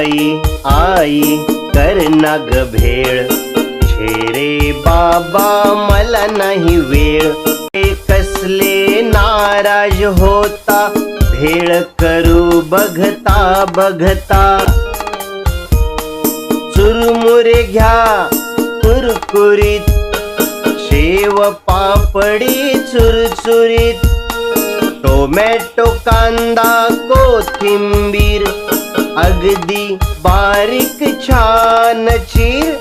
आई आई करना ग भेळ, छे रे बाबा मला नाही वेळ. हे कसले नाराज होता, भेळ करू बघता बघता. चुरमुरे घ्या कुरकुरीत, शेव पापडी चुरचुरीत. टोमॅटो कांदा कोथिंबीर, अगदी बारीक छान चीर.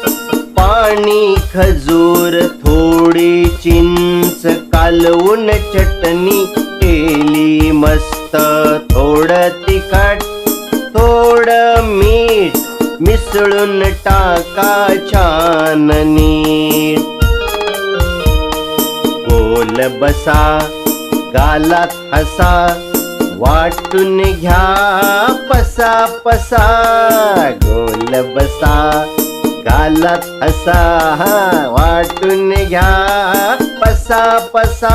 पाणी खजूर थोडी चिंच, कालवून चटणी केली मस्त. थोडं तिखट थोडं मीठ, मिसळून टाका छान नीट. गोल बसा गालात हसा, वाटून घ्या पसा पसा. गोल बसा गालात हसा, वाटून घ्या पसा पसा.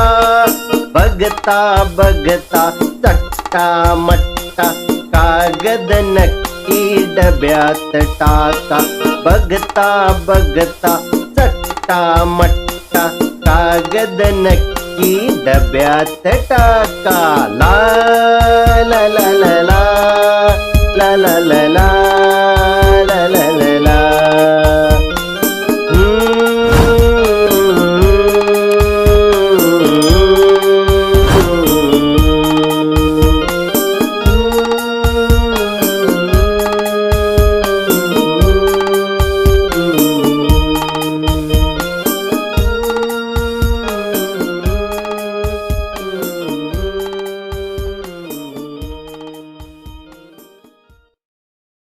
बघता बघता चट्टा मट्टा, कागद नक्की डब्यात टाका. बघता बघता चट्टा मट्टा, कागद नक्की डब्यात टाका. ला ला ला ला ला ला ला ला